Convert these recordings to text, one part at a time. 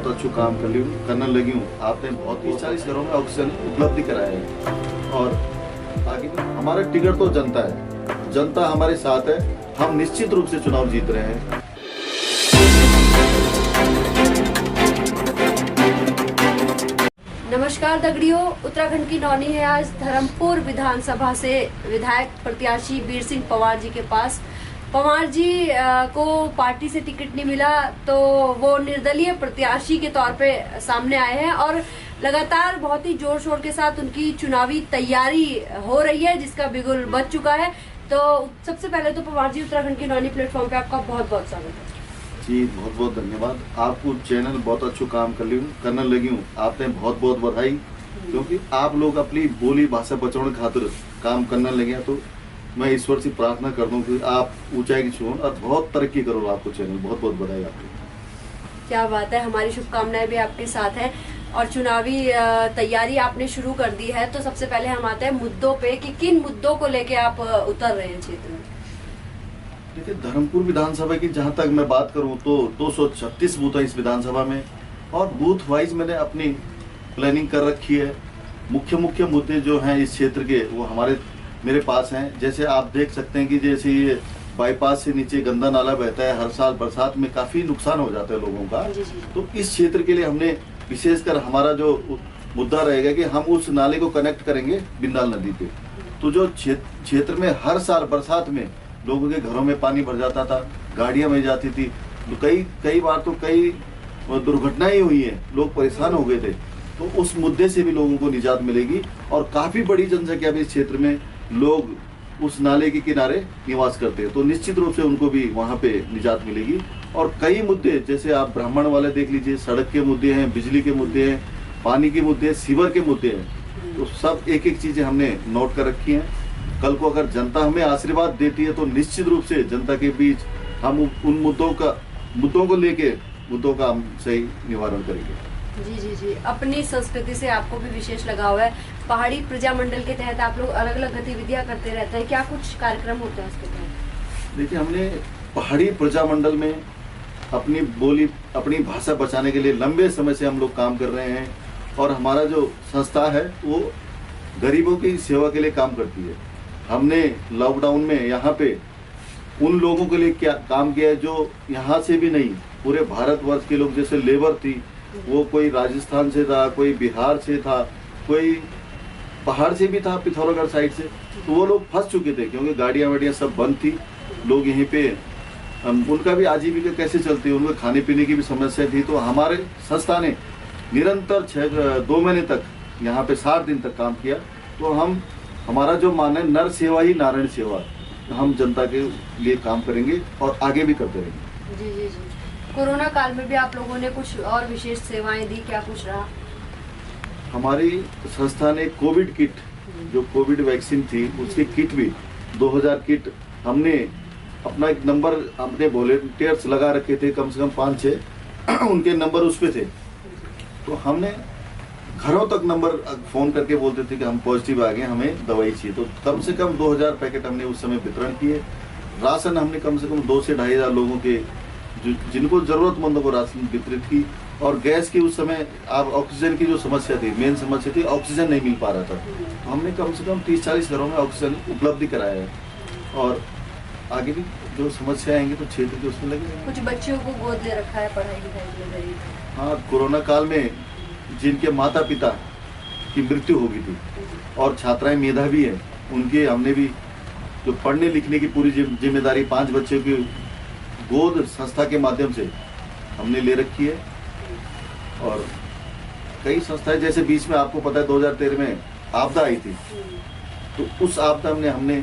बहुत अच्छा काम करने लगी हूँ। आपने बहुत 30-40 घरों में ऑक्सीजन उपलब्धि कराया है और आगे भी हमारा टिकट तो जनता है, जनता हमारे साथ है। हम निश्चित रूप से चुनाव जीत रहे हैं। नमस्कार दगड़ियों, उत्तराखंड की नौनी है आज धर्मपुर विधानसभा से विधायक प्रत्याशी वीर सिंह पंवार जी के पास। पंवार जी को पार्टी से टिकट नहीं मिला तो वो निर्दलीय प्रत्याशी के तौर पे सामने आए हैं और लगातार बहुत ही जोर शोर के साथ उनकी चुनावी तैयारी हो रही है, जिसका बिगुल बज चुका है। तो सबसे पहले तो पंवार जी, उत्तराखंड की नौनी प्लेटफॉर्म पे आपका बहुत बहुत स्वागत है। जी बहुत बहुत धन्यवाद। आपको चैनल बहुत अच्छा काम करने लगी हूँ। आपने बहुत बहुत बधाई, क्योंकि आप लोग अपनी बोली भाषा बचाने खातिर काम करने लगे हैं। तो मैं ईश्वर से प्रार्थना कर दूं कि आप ऊंचाई की छुओ और बहुत तरक्की करो। आपको चैनल बहुत बहुत बधाई आपको। क्या बात है, हमारी शुभकामनाएं भी आपके साथ हैं और चुनावी तैयारी आपने शुरू कर दी है। तो सबसे पहले हम आते हैं मुद्दों पे कि किन मुद्दों को लेके आप उतर रहे हैं क्षेत्र में। देखिए, धर्मपुर विधानसभा की जहां तक मैं बात करूं तो 236 बूथ है इस विधानसभा में और बूथ वाइज मैंने अपनी प्लानिंग कर रखी है। मुख्य मुद्दे जो हैं इस क्षेत्र के वो मेरे पास हैं। जैसे आप देख सकते हैं कि जैसे ये बाईपास से नीचे गंदा नाला बहता है, हर साल बरसात में काफी नुकसान हो जाता है लोगों का। तो इस क्षेत्र के लिए हमने विशेषकर हमारा जो मुद्दा रहेगा कि हम उस नाले को कनेक्ट करेंगे बिंदाल नदी पे। तो जो क्षेत्र में हर साल बरसात में लोगों के घरों में पानी भर जाता था, गाड़ियां बह जाती थी, तो कई बार तो कई दुर्घटनाएं हुई हैं, लोग परेशान हो गए थे। तो उस मुद्दे से भी लोगों को निजात मिलेगी और काफी बड़ी जनसंख्या भी इस क्षेत्र में लोग उस नाले के किनारे निवास करते हैं, तो निश्चित रूप से उनको भी वहाँ पे निजात मिलेगी। और कई मुद्दे जैसे आप ब्राह्मण वाले देख लीजिए, सड़क के मुद्दे हैं, बिजली के मुद्दे हैं, पानी के मुद्दे हैं, सीवर के मुद्दे हैं। तो सब एक एक चीजें हमने नोट कर रखी हैं। कल को अगर जनता हमें आशीर्वाद देती है तो निश्चित रूप से जनता के बीच हम उन मुद्दों को लेके मुद्दों का हम सही निवारण करेंगे। जी, अपनी संस्कृति से आपको भी विशेष लगाव है। पहाड़ी प्रजा मंडल के तहत आप लोग अलग अलग गतिविधियां करते रहते हैं, क्या कुछ कार्यक्रम होते हैं उसके तहत? देखिए, हमने पहाड़ी प्रजा मंडल में अपनी बोली, अपनी भाषा बचाने के लिए लंबे समय से हम लोग काम कर रहे हैं और हमारा जो संस्था है वो गरीबों की सेवा के लिए काम करती है। हमने लॉकडाउन में यहाँ पे उन लोगों के लिए क्या काम किया है जो यहाँ से भी नहीं, पूरे भारतवर्ष के लोग, जैसे लेबर थी, वो कोई राजस्थान से था, कोई बिहार से था, कोई पहाड़ से भी था, पिथौरागढ़ साइड से। तो वो लोग फंस चुके थे क्योंकि गाड़ियाँ वाड़ियाँ सब बंद थी। लोग यहीं पे उनका भी आजीविका कैसे चलती है, उनके खाने पीने की भी समस्या थी। तो हमारे संस्था ने निरंतर 2 महीने तक यहाँ पे 60 दिन तक काम किया। तो हमारा जो मान है, नर सेवा ही नारायण सेवा, हम जनता के लिए काम करेंगे और आगे भी करते रहेंगे। जी। कोरोना काल में भी आप लोगों ने कुछ और विशेष सेवाएं दी, क्या कुछ रहा? हमारी संस्था ने कोविड किट, जो कोविड वैक्सीन थी उसकी किट भी 2000 किट हमने अपना एक नंबर, हमने वॉलेंटियर्स लगा रखे थे कम से कम 5-6 उनके नंबर उस पे थे। तो हमने घरों तक नंबर फोन करके बोलते थे कि हम पॉजिटिव आ गए, हमें दवाई चाहिए। तो कम से कम 2000 पैकेट हमने उस समय वितरण किए। राशन हमने कम से कम 2 से 2500 लोगों के जिनको जरूरतमंदों को राशन वितरित की। और गैस की उस समय आप ऑक्सीजन की जो समस्या थी, मेन समस्या थी, ऑक्सीजन नहीं मिल पा रहा था। तो हमने कम से कम 30-40 घरों में ऑक्सीजन उपलब्धि कराया है और आगे भी जो समस्या आएंगी तो क्षेत्र के उसमें लगे। कुछ बच्चों को गोद ले रखा है पढ़ाई लिखाई के लिए। हाँ, कोरोना काल में जिनके माता पिता की मृत्यु हो गई थी और छात्राएं मेधावी हैं, उनके हमने भी जो पढ़ने लिखने की पूरी जिम्मेदारी 5 बच्चों की गोद संस्था के माध्यम से हमने ले रखी है। और कई संस्थाएं, जैसे बीच में आपको पता है 2013 में आपदा आई थी, तो उस आपदा में हमने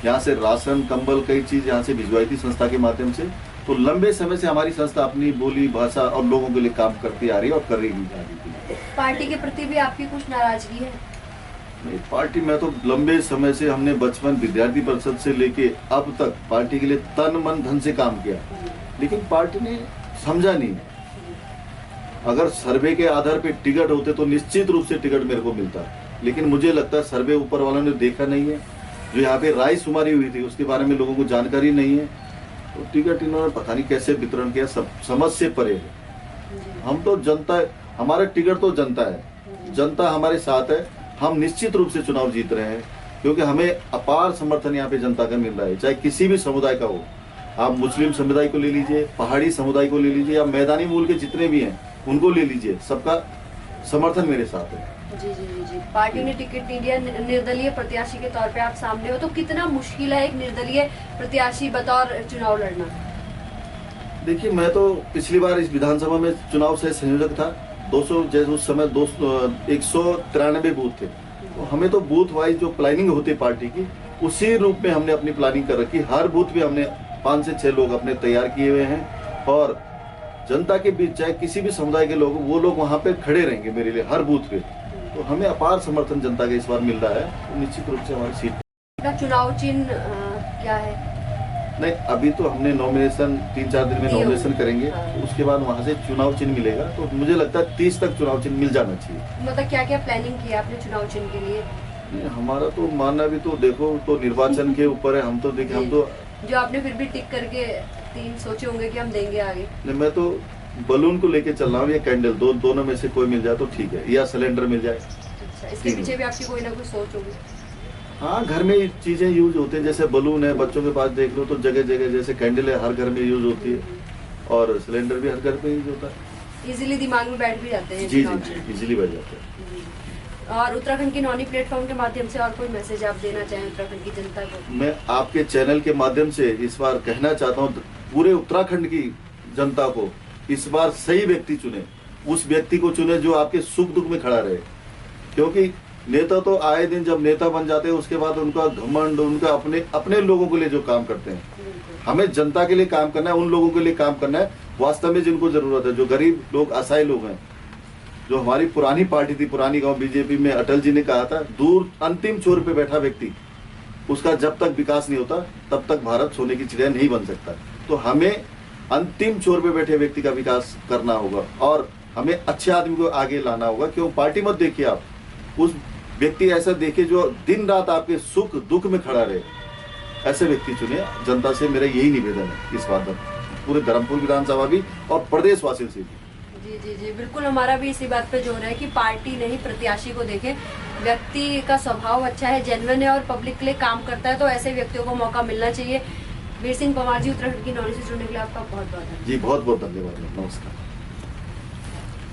यहाँ से राशन, कंबल, कई चीज यहाँ से भिजवाई थी संस्था के माध्यम से। तो लंबे समय से हमारी संस्था अपनी बोली भाषा और लोगों के लिए काम करती आ रही है और कर रही है। पार्टी के प्रति भी आपकी कुछ नाराजगी है? नहीं, पार्टी में तो लंबे समय से हमने बचपन विद्यार्थी परिषद से लेके अब तक पार्टी के लिए तन मन धन से काम किया, लेकिन पार्टी ने समझा नहीं। अगर सर्वे के आधार पे टिकट होते तो निश्चित रूप से टिकट मेरे को मिलता, लेकिन मुझे लगता है सर्वे ऊपर वालों ने देखा नहीं है। जो यहाँ पे राय शुमारी हुई थी उसके बारे में लोगों को जानकारी नहीं है, तो टिकट इन्होंने पता नहीं कैसे वितरण किया, सब समझ से परे है। हम तो जनता, हमारा टिकट तो जनता है, जनता हमारे साथ है। हम निश्चित रूप से चुनाव जीत रहे हैं क्योंकि हमें अपार समर्थन यहाँ पे जनता का मिल रहा है, चाहे किसी भी समुदाय का हो। आप मुस्लिम समुदाय को ले लीजिए, पहाड़ी समुदाय को ले लीजिए, या मैदानी मूल के जितने भी हैं उनको ले लीजिए, सबका समर्थन मेरे साथ है। जी जी जी जी। पार्टी ने टिकट नहीं दिया, निर्दलीय प्रत्याशी के तौर पे आप सामने हो, तो कितना मुश्किल है एक निर्दलीय प्रत्याशी बतौर चुनाव लड़ना? देखिए, मैं तो पिछली बार इस विधानसभा में चुनाव से संयोजक था। 200 जैसे उस समय 193 बूथ थे, तो हमें तो बूथ वाइज जो प्लानिंग होती है पार्टी की, उसी रूप में हमने अपनी प्लानिंग कर रखी। हर बूथ पे हमने 5 से 6 लोग अपने तैयार किए हुए हैं और जनता के बीच चाहे किसी भी समुदाय के लोग, वो लोग वहाँ पे खड़े रहेंगे मेरे लिए हर बूथ पे। तो हमें अपार समर्थन जनता का इस बार मिल रहा है, तो निश्चित रूप से हमारी सीट का चुनाव चिन्ह क्या है? नहीं, अभी तो हमने नॉमिनेशन 3-4 दिन में नॉमिनेशन करेंगे, हाँ। उसके बाद वहाँ से चुनाव चिन्ह मिलेगा। तो मुझे लगता है 30 तक चुनाव चिन्ह मिल जाना चाहिए। मतलब क्या क्या प्लानिंग की है आपने चुनाव चिन्ह के लिए? नहीं, हमारा तो मानना भी तो देखो तो निर्वाचन के ऊपर है। हम तो देखिए, हम तो जो आपने फिर भी टिक करके 3 सोचे होंगे कि हम देंगे आगे। नहीं, मैं तो बलून को लेके चल रहा हूँ या कैंडल, दोनों में से कोई मिल जाए तो ठीक है, या सिलेंडर मिल जाए। अच्छा, इसके पीछे भी आपकी कोई ना कोई सोच होगी? हाँ, घर में चीजें यूज होते हैं, जैसे बलून है, बच्चों के पास देख लो तो जगह जगह, जैसे कैंडल है हर घर में यूज होती है और सिलेंडर भी हर घर पे यूज होता है। इजीली दिमाग में बैठ भी जाते हैं जी चुनाव जी, चिन्ह। इजीली बैठ जाते हैं। और उत्तराखंड की नौनी प्लेटफॉर्म के माध्यम से और कोई मैसेज आप देना चाहें उत्तराखंड की जनता को? मैं आपके चैनल के माध्यम से इस बार कहना चाहता हूँ पूरे उत्तराखंड की जनता को, इस बार सही व्यक्ति चुने, उस व्यक्ति को चुने जो आपके सुख दुख में खड़ा रहे। क्योंकि नेता तो आए दिन जब नेता बन जाते हैं उसके बाद उनका घमंड, उनका अपने लोगों के लिए जो काम करते हैं। हमें जनता के लिए काम करना है, उन लोगों के लिए काम करना है वास्तव में जिनको जरूरत है, जो गरीब लोग, असहाय लोग हैं। जो हमारी पुरानी पार्टी थी, पुरानी गांव बीजेपी में अटल जी ने कहा था, दूर अंतिम छोर पे बैठा व्यक्ति, उसका जब तक विकास नहीं होता तब तक भारत सोने की चिड़िया नहीं बन सकता। तो हमें अंतिम छोर पे बैठे व्यक्ति का विकास करना होगा और हमें अच्छे आदमी को आगे लाना होगा। क्यों पार्टी मत देखिए आप, उस व्यक्ति ऐसा देखिए जो दिन रात आपके सुख दुख में खड़ा रहे, ऐसे व्यक्ति चुने। जनता से मेरा यही निवेदन है इस बात पर, पूरे धर्मपुर विधानसभा भी और प्रदेशवासियों से भी। जी जी जी, बिल्कुल हमारा भी इसी बात पे जोर है कि पार्टी नहीं प्रत्याशी को देखें। व्यक्ति का स्वभाव अच्छा है, जेन्युइन है और पब्लिक के लिए काम करता है, तो ऐसे व्यक्तियों को मौका मिलना चाहिए। वीर सिंह पंवार जी, उत्तराखंड की नौनी से जुड़ने के लिए आपका बहुत बहुत धन्यवाद। जी बहुत बहुत धन्यवाद, नमस्कार।